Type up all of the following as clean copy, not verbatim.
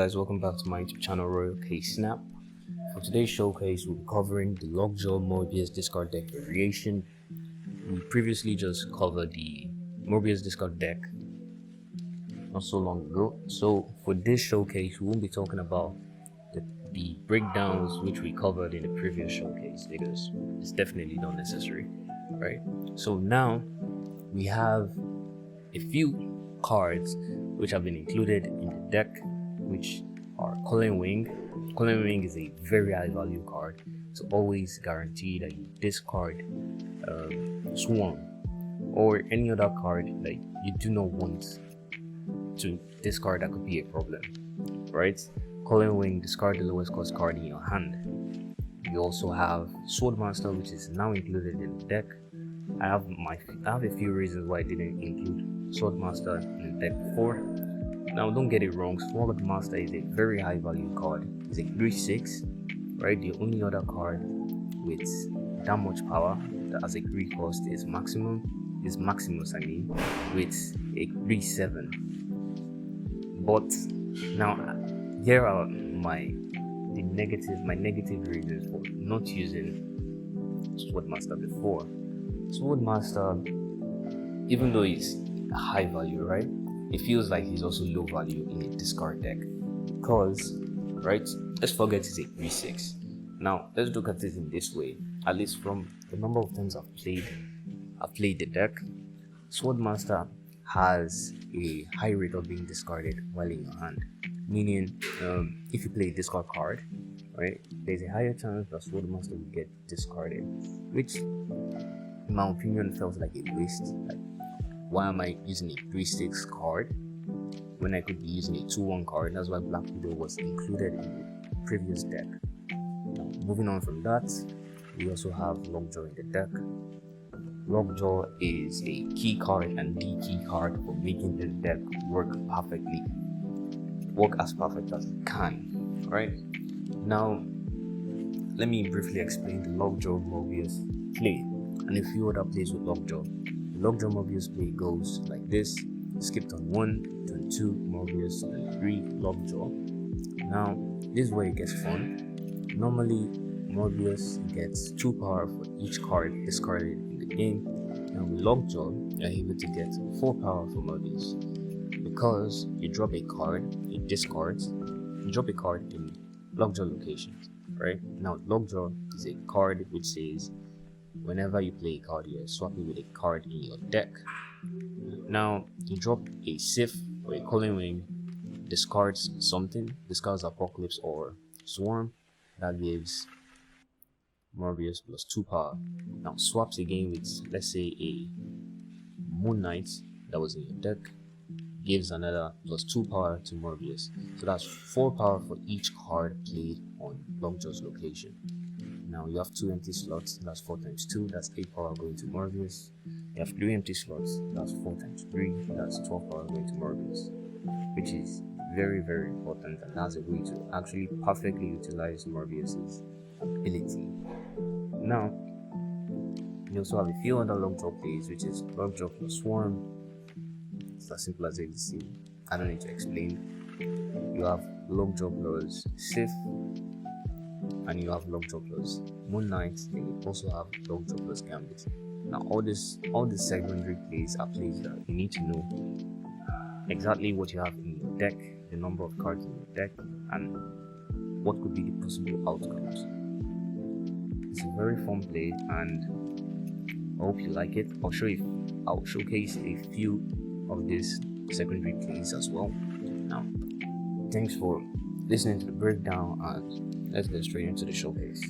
guys, welcome back to my YouTube channel Royal K Snap. For today's showcase, we'll be covering the Lockjaw Morbius Discard deck variation. We previously just covered the Morbius Discard deck not so long ago. So for this showcase, we won't be talking about the breakdowns which we covered in the previous showcase because it's definitely not necessary, right? So now we have a few cards which have been included in the deck, which are Culling Wing. Culling Wing is a very high value card, so always guarantee that you discard Swarm or any other card that you do not want to discard that could be a problem, right? Culling Wing, discard the lowest cost card in your hand. You also have Swordmaster, which is now included in the deck. I have a few reasons why I didn't include Swordmaster in the deck before. Now don't get it wrong, Swordmaster is a very high value card. It's a 3/6, right? The only other card with that much power that has a 3 cost is Maximus, with a 3/7. But now here are my negative reasons for not using Swordmaster before. Swordmaster, even though he's high value, right, it feels like he's also low value in a discard deck because, right, let's forget it's a 3/6. Now let's look at it in this way. At least from the number of times I've played the deck, Swordmaster has a high rate of being discarded while in your hand. Meaning, if you play a discard card, right, there's a higher chance that Swordmaster will get discarded, which in my opinion felt like a waste. Like, why am I using a 3/6 card when I could be using a 2/1 card? That's why Black Widow was included in the previous deck. Now, moving on from that, we also have Lockjaw in the deck. Lockjaw is a key card and the key card for making this deck work as perfect as it can, right? Now, let me briefly explain the Lockjaw Morbius play and a few other plays with Lockjaw. Lockjaw Morbius play goes like this: skip turn 1, turn 2 Morbius, and 3 Lockjaw. Now, this is where it gets fun. Normally, Morbius gets 2 power for each card discarded in the game. Now with Lockjaw, you're able to get 4 power for Morbius because you drop a card, it discards. You drop a card in Lockjaw locations, right? Now Lockjaw is a card which says whenever you play a card, you swap it with a card in your deck. Now you drop a Sif or a Culling Wing, discards something, discards Apocalypse or Swarm, that gives Morbius plus 2 power. Now swaps again with, let's say, a Moon Knight that was in your deck, gives another plus 2 power to Morbius. So that's 4 power for each card played on Lockjaw's location. Now you have 2 empty slots, that's 4 times 2, that's 8 power going to Morbius. You have 3 empty slots, that's 4 times 3, that's 12 power going to Morbius, which is very, very important, and that's a way to actually perfectly utilize Morbius's ability. Now, you also have a few other Lockjaw plays, which is Lockjaw plus Swarm. It's as simple as ABC. I don't need to explain. You have Lockjaw plus Sif, and you have Lockjaw plus Moon Knight, and you also have Lockjaw plus Gambit. Now, all these secondary plays are plays that you need to know exactly what you have in your deck, the number of cards in your deck, and what could be the possible outcomes. It's a very fun play, and I hope you like it. I'll showcase a few of these secondary plays as well. Now, thanks for listening to the breakdown, and let's get straight into the showcase.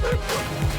Bye.